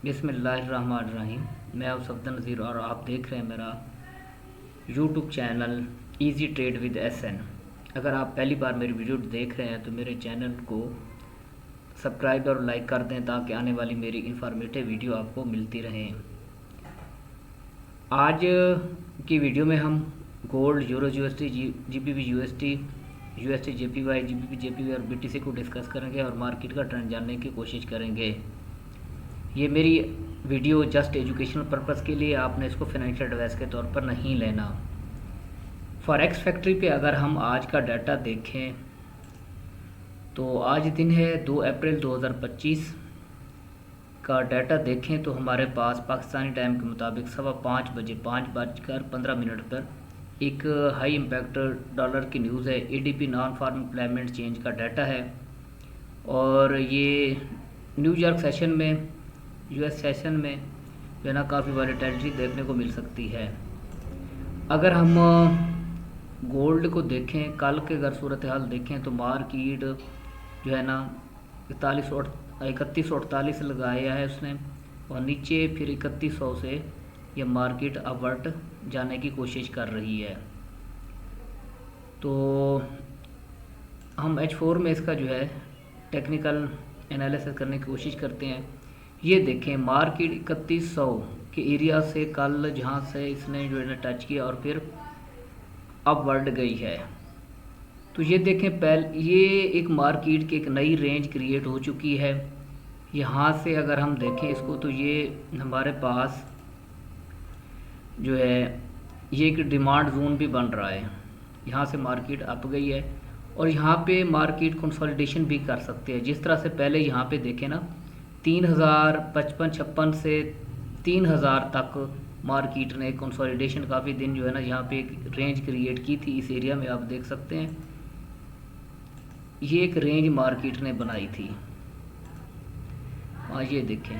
बिस्मिल्लाहिर्रहमानिर्रहीम। मैं आप सफदर नज़ीर और आप देख रहे हैं मेरा YouTube channel easy trade with SN. अगर आप पहली बार मेरी वीडियो देख रहे हैं तो मेरे चैनल को सब्सक्राइब और लाइक कर दें ताकि आने वाली मेरी इंफॉर्मेटिव वीडियो आपको मिलती रहें। आज की वीडियो में हम gold, euro USD, GBP USD, USD JPY, GBP JPY और बीटीसी को डिस्कस करेंगे और मार्केट का ट्रेंड जानने की कोशिश करेंगे। ये मेरी वीडियो जस्ट एजुकेशनल पर्पज़ के लिए, आपने इसको फाइनेंशियल एडवाइस के तौर पर नहीं लेना। फॉरेक्स फैक्ट्री पे अगर हम आज का डाटा देखें तो आज दिन है 2 अप्रैल 2025 का डाटा देखें तो हमारे पास पाकिस्तानी टाइम के मुताबिक 5:15 बजे 5:15 पर एक हाई इम्पैक्ट डॉलर की न्यूज़ है। ADP non farm employment change का डाटा है और ये न्यूयॉर्क सेशन में, यूएस सेशन में जो है ना काफ़ी वॉलेटिलिटी देखने को मिल सकती है। अगर हम गोल्ड को देखें, कल के अगर सूरत हाल देखें तो मार्केट जो है ना 3148 लगाया है उसने और नीचे फिर 3100 से ये मार्केट अपवर्ड जाने की कोशिश कर रही है। तो हम H4 में इसका जो है टेक्निकल एनालिसिस करने की कोशिश करते हैं। ये देखें मार्केट 3100 के एरिया से कल जहाँ से इसने जो है ना टच किया और फिर अपवर्ड गई है। तो ये देखें ये एक मार्केट की एक नई रेंज क्रिएट हो चुकी है। यहाँ से अगर हम देखें इसको तो ये हमारे पास जो है ये एक डिमांड जोन भी बन रहा है। यहाँ से मार्केट अप गई है और यहाँ पे मार्केट कंसोलिडेशन भी कर सकते हैं। जिस तरह से पहले यहाँ पे देखें ना 3055-56 से 3000 तक मार्केट ने कंसोलिडेशन काफ़ी दिन जो है ना यहाँ पे एक रेंज क्रिएट की थी। इस एरिया में आप देख सकते हैं ये एक रेंज मार्केट ने बनाई थी। ये देखें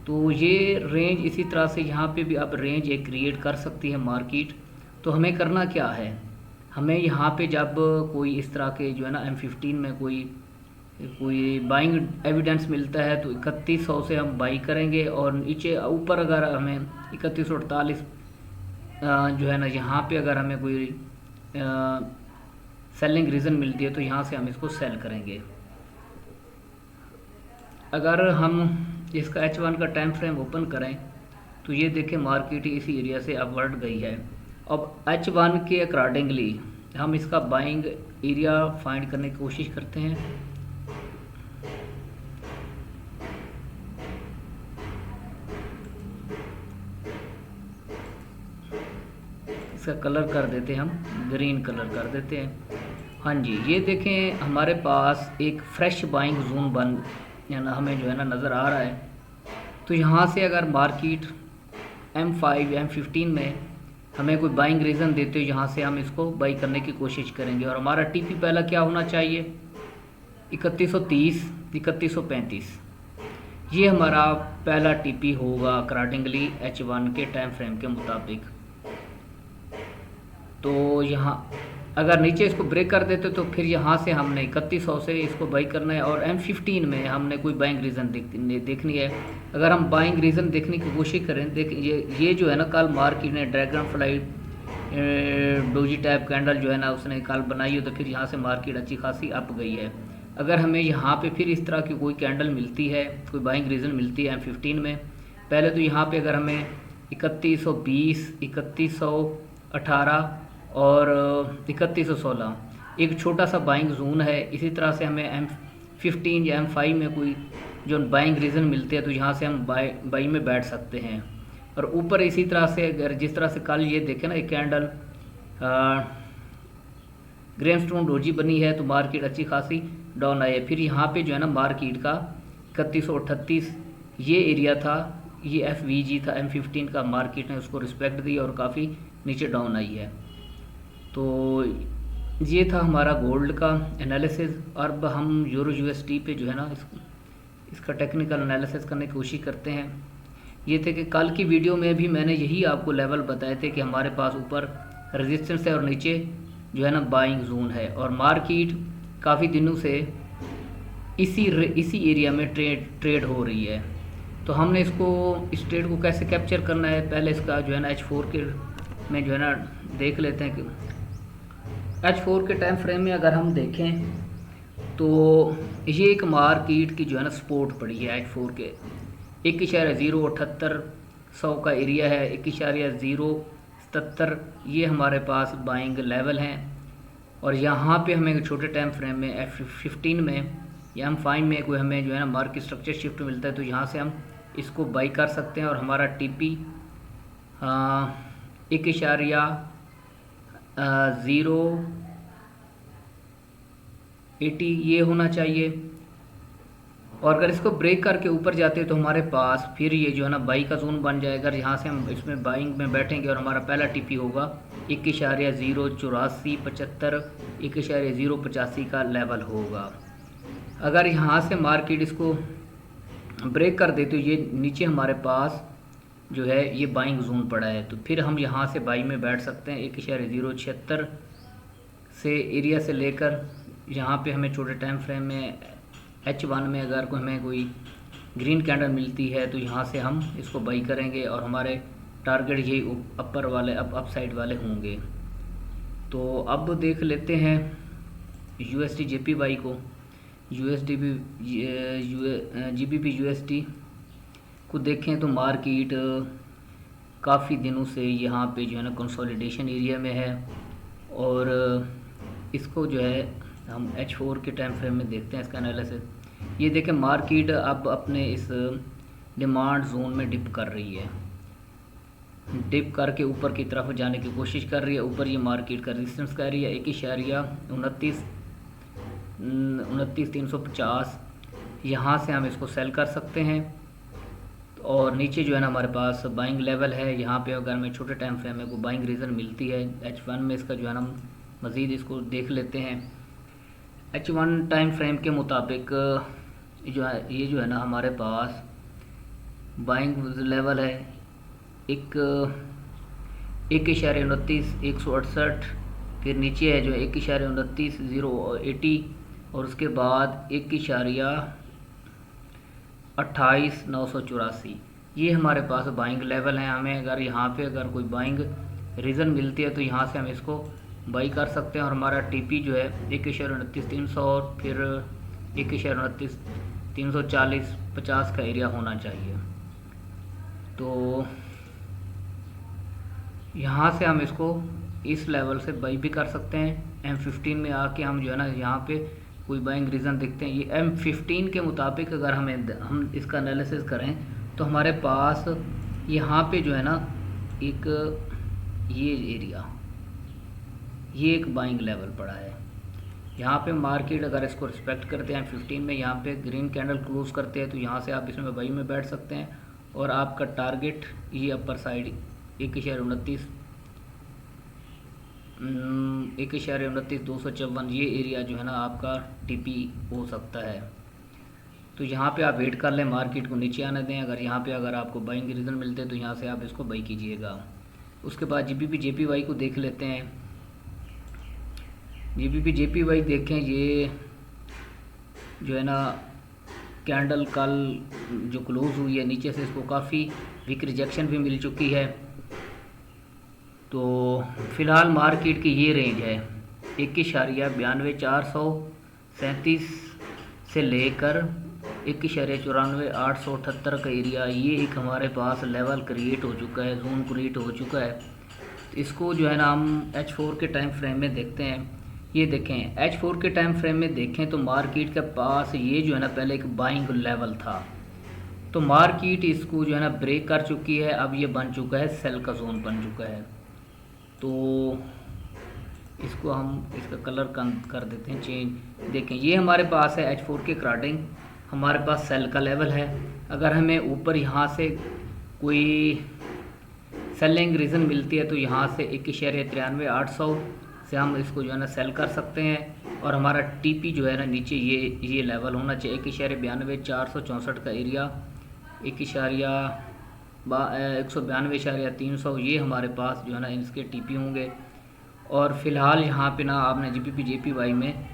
तो ये रेंज इसी तरह से यहाँ पे भी अब रेंज एक क्रिएट कर सकती है मार्केट। तो हमें करना क्या है, हमें यहाँ पे जब कोई इस तरह के जो है ना M15 में कोई बाइंग एविडेंस मिलता है तो 3100 से हम बाई करेंगे और नीचे ऊपर अगर हमें 3148 जो है ना यहाँ पे अगर हमें कोई सेलिंग रीज़न मिलती है तो यहाँ से हम इसको सेल करेंगे। अगर हम इसका H1 का टाइम फ्रेम ओपन करें तो ये देखें मार्केट इसी एरिया से अपवर्ड गई है। अब H1 के अकॉर्डिंगली हम इसका बाइंग एरिया फाइंड करने की कोशिश करते हैं। इसका कलर कर देते हैं, हम ग्रीन कलर कर देते हैं। हाँ जी, ये देखें हमारे पास एक फ्रेश बाइंग जोन बन ना हमें जो है ना नज़र आ रहा है। तो यहाँ से अगर मार्केट M5 या M15 में हमें कोई बाइंग रीज़न देते हो यहाँ से हम इसको बाई करने की कोशिश करेंगे। और हमारा टीपी पहला क्या होना चाहिए 3130, 3135, ये हमारा पहला टीपी होगा अकॉर्डिंगली H1 के टाइम फ्रेम के मुताबिक। तो यहाँ अगर नीचे इसको ब्रेक कर देते तो फिर यहाँ से हमने 3100 से इसको बाई करना है और M15 में हमने कोई बाइंग रीज़न देखनी है। अगर हम बाइंग रीज़न देखने की कोशिश करें, देख ये जो है ना कल मार्केट ने dragon flight doji type candle जो है ना उसने कल बनाई हो तो फिर यहाँ से मार्केट अच्छी खासी अप गई है। अगर हमें यहाँ पे फिर इस तरह की कोई कैंडल मिलती है, कोई बाइंग रीज़न मिलती है M15 में, पहले तो यहाँ पे अगर हमें 3120, 3118 और 3116 एक छोटा सा बाइंग जोन है। इसी तरह से हमें M15 या M5 में कोई जो बाइंग रीज़न मिलते हैं तो यहाँ से हम बाई में बैठ सकते हैं। और ऊपर इसी तरह से अगर जिस तरह से कल ये देखें ना एक कैंडल ग्रेमस्टोन डोजी बनी है तो मार्केट अच्छी खासी डाउन आई है। फिर यहाँ पे जो है ना मार्केट का 3138 ये एरिया था, ये FVG था M15 का, मार्केट ने उसको रिस्पेक्ट दी और काफ़ी नीचे डाउन आई है। तो ये था हमारा गोल्ड का एनालिसिस। और अब हम यूरो यूएसडी पे जो है ना इसका टेक्निकल एनालिसिस करने की कोशिश करते हैं। ये थे कि कल की वीडियो में भी मैंने यही आपको लेवल बताए थे कि हमारे पास ऊपर रेजिस्टेंस है और नीचे जो है ना बाइंग जोन है और मार्केट काफ़ी दिनों से इसी एरिया में ट्रेड हो रही है। तो हमने इसको इस ट्रेड को कैसे कैप्चर करना है, पहले इसका जो है ना H4 के में जो है ना देख लेते हैं कि H4 के टाइम फ्रेम में अगर हम देखें तो ये एक मार्केट की जो है ना सपोर्ट पड़ी है H4 के 1.078 का एरिया है, 1.077 ये हमारे पास बाइंग लेवल हैं। और यहाँ पे हमें छोटे टाइम फ्रेम में F15 में या M5 में कोई हमें जो है ना मार्केट स्ट्रक्चर शिफ्ट मिलता है तो यहाँ से हम इसको बाई कर सकते हैं और हमारा TP 1.080 ये होना चाहिए। और अगर इसको ब्रेक करके ऊपर जाते हैं तो हमारे पास फिर ये जो है ना बाई का जोन बन जाएगा। यहाँ से हम इसमें बाइंग में बैठेंगे और हमारा पहला TP होगा 1.08475, 1.085 का लेवल होगा। अगर यहाँ से मार्केट इसको ब्रेक कर दे तो ये नीचे हमारे पास जो है ये बाइंग जोन पड़ा है, तो फिर हम यहाँ से बाई में बैठ सकते हैं 1.076 से एरिया से लेकर यहाँ पे हमें छोटे टाइम फ्रेम में H1 में अगर हमें कोई ग्रीन कैंडल मिलती है तो यहाँ से हम इसको बाई करेंगे और हमारे टारगेट यही अपर वाले अप साइड वाले होंगे। तो अब देख लेते हैं USD JPY को, GBP USD को देखें तो मार्केट काफ़ी दिनों से यहाँ पे जो है ना कंसोलिडेशन एरिया में है और इसको जो है हम H4 के टाइम फ्रेम में देखते हैं इसका एनालिसिस। ये देखें मार्केट अब अपने इस डिमांड जोन में डिप कर रही है, डिप करके ऊपर की तरफ जाने की कोशिश कर रही है। ऊपर ये मार्केट का रेजिस्टेंस का एरिया 1.29,350, यहाँ से हम इसको सेल कर सकते हैं। और नीचे जो है ना हमारे पास बाइंग लेवल है, यहाँ पे अगर हमें छोटे टाइम फ्रेम में कोई बाइंग रीज़न मिलती है H1 में, इसका जो है ना मज़ीद इसको देख लेते हैं। H1 टाइम फ्रेम के मुताबिक जो है ये जो है ना हमारे पास बाइंग लेवल है 1.29,168, फिर नीचे है जो 1.29,080 और उसके बाद 1.28,984 ये हमारे पास बाइंग लेवल है। हमें अगर यहाँ पे अगर कोई बाइंग रीज़न मिलती है तो यहाँ से हम इसको बाई कर सकते हैं और हमारा TP जो है 1.29,300 और फिर 1.29,340 50 का एरिया होना चाहिए। तो यहाँ से हम इसको इस लेवल से बाई भी कर सकते हैं। M15 में आके हम जो है ना यहाँ पे कोई बाइंग रीज़न देखते हैं। ये M15 के मुताबिक अगर हम इसका एनालिसिस करें तो हमारे पास यहाँ पे जो है ना एक ये एरिया ये एक बाइंग लेवल पड़ा है। यहाँ पे मार्केट अगर इसको रिस्पेक्ट करते हैं 15 में, यहाँ पे ग्रीन कैंडल क्लोज करते हैं तो यहाँ से आप इसमें बाई में बैठ सकते हैं और आपका टारगेट ये अपर साइड 1.29,254 ये एरिया जो है ना आपका TP हो सकता है। तो यहाँ पे आप वेट कर लें, मार्केट को नीचे आने दें। अगर यहाँ पे अगर आपको बाइंग रीज़न मिलते हैं तो यहाँ से आप इसको बाई कीजिएगा। उसके बाद GBP JPY को देख लेते हैं। GBP JPY देखें, ये जो है ना कैंडल कल जो क्लोज़ हुई है नीचे से इसको काफ़ी वीक रिजेक्शन भी मिल चुकी है। तो फ़िलहाल मार्केट की ये रेंज है 1.92,437 से लेकर 1.94,878 का एरिया, ये एक हमारे पास लेवल क्रिएट हो चुका है, जोन क्रिएट हो चुका है। इसको जो है ना हम H4 के टाइम फ्रेम में देखते हैं। ये देखें H4 के टाइम फ्रेम में देखें तो मार्केट के पास ये जो है ना पहले एक बाइंग लेवल था, तो मार्केट इसको जो है ना ब्रेक कर चुकी है। अब ये बन चुका है सेल का जोन बन चुका है। तो इसको हम इसका कलर कर देते हैं चेंज। देखें ये हमारे पास है H4 के अकॉर्डिंग हमारे पास सेल का लेवल है। अगर हमें ऊपर यहाँ से कोई सेलिंग रीज़न मिलती है तो यहाँ से 1.93,800 से हम इसको जो है ना सेल कर सकते हैं और हमारा TP जो है ना नीचे ये लेवल होना चाहिए 1.92,464 का एरिया, 192,300 ये हमारे पास जो है ना इसके TP होंगे। और फ़िलहाल यहाँ पे ना आपने GBP JPY में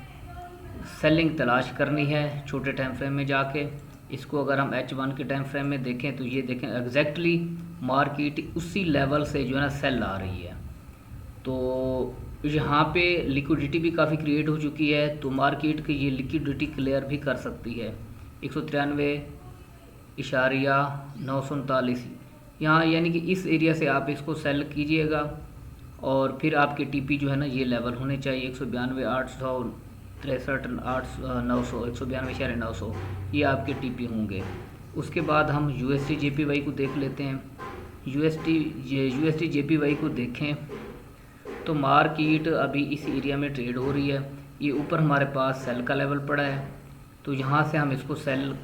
सेलिंग तलाश करनी है छोटे टाइम फ्रेम में जाके। इसको अगर हम H1 के टाइम फ्रेम में देखें तो ये देखें एग्जैक्टली मार्केट उसी लेवल से जो है ना सेल आ रही है। तो यहाँ पे लिक्विडिटी भी काफ़ी क्रिएट हो चुकी है, तो मार्केट की ये लिक्विडिटी क्लियर भी कर सकती है 193.939 यहाँ, यानी कि इस एरिया से आप इसको सेल कीजिएगा। और फिर आपके टीपी जो है ना ये लेवल होने चाहिए 192,863,900 192,900 ये आपके टीपी होंगे। उसके बाद हम USD JPY को देख लेते हैं। USD JPY को देखें तो मार्केट अभी इस एरिया में ट्रेड हो रही है। ये ऊपर हमारे पास सेल का लेवल पड़ा है, तो यहाँ से हम इसको सेल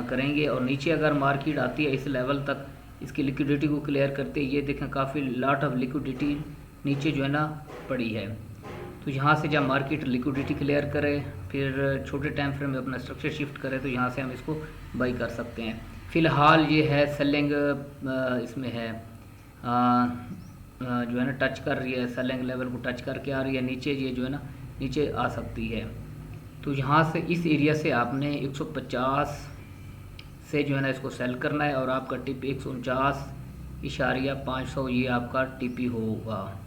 करेंगे। और नीचे अगर मार्केट आती है इस लेवल तक, इसकी लिक्विडिटी को क्लियर करते हैं, ये देखें काफ़ी लॉट ऑफ लिक्विडिटी नीचे जो है ना पड़ी है। तो यहाँ से जब मार्केट लिक्विडिटी क्लियर करे, फिर छोटे टाइम फ्रेम में अपना स्ट्रक्चर शिफ्ट करे, तो यहाँ से हम इसको बाई कर सकते हैं। फ़िलहाल ये है सेलिंग, इसमें है जो है ना टच कर रही है, सेलिंग लेवल को टच करके आ रही है नीचे, ये जो है ना नीचे आ सकती है। तो यहाँ से इस एरिया से आपने 150 से जो है ना इसको सेल करना है, और आपका टिप 149.500 ये आपका टीपी होगा।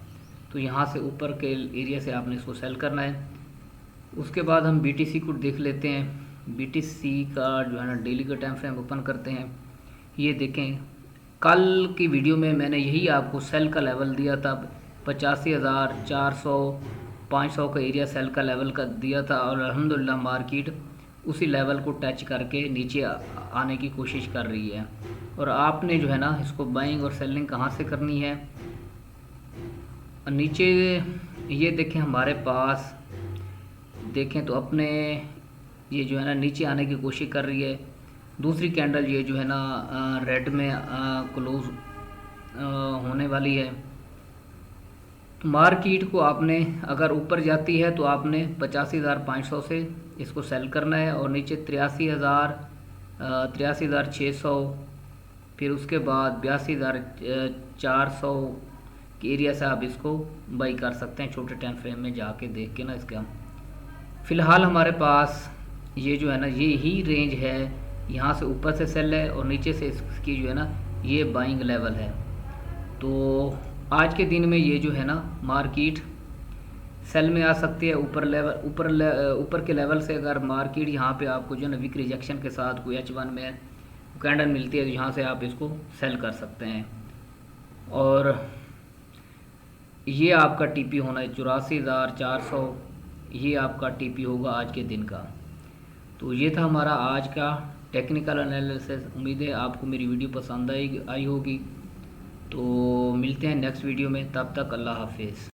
तो यहाँ से ऊपर के एरिया से आपने इसको सेल करना है। उसके बाद हम BTC को देख लेते हैं। BTC का जो है ना डेली का टाइम फ्रेम ओपन करते हैं। ये देखें कल की वीडियो में मैंने यही आपको सेल का लेवल दिया था, 85,400 500 का एरिया सेल का लेवल का दिया था, और अल्हम्दुलिल्लाह मार्केट उसी लेवल को टच करके नीचे आने की कोशिश कर रही है। और आपने जो है ना इसको बाइंग और सेलिंग कहाँ से करनी है, नीचे ये देखें हमारे पास देखें तो अपने ये जो है ना नीचे आने की कोशिश कर रही है। दूसरी कैंडल ये जो है ना रेड में क्लोज होने वाली है। मार्केट को आपने अगर ऊपर जाती है तो आपने 85,500 से इसको सेल करना है, और नीचे 83,600, फिर उसके बाद 82,400 के एरिया से आप इसको बाई कर सकते हैं छोटे टाइम फ्रेम में जाके देख के ना इसका। फ़िलहाल हमारे पास ये जो है ना ये ही रेंज है, यहाँ से ऊपर से सेल है और नीचे से इसकी जो है ना ये बाइंग लेवल है। तो आज के दिन में ये जो है ना मार्केट सेल में आ सकती है। ऊपर के लेवल से अगर मार्केट यहाँ पे आपको जो है ना वीक रिजेक्शन के साथ कोई H1 में कैंडल मिलती है, तो यहाँ से आप इसको सेल कर सकते हैं। और ये आपका टीपी होना है 84,400, ये आपका टीपी होगा आज के दिन का। तो ये था हमारा आज का टेक्निकल एनालिसिस। उम्मीद है आपको मेरी वीडियो पसंद आई होगी। तो मिलते हैं नेक्स्ट वीडियो में, तब तक अल्लाह हाफिज़।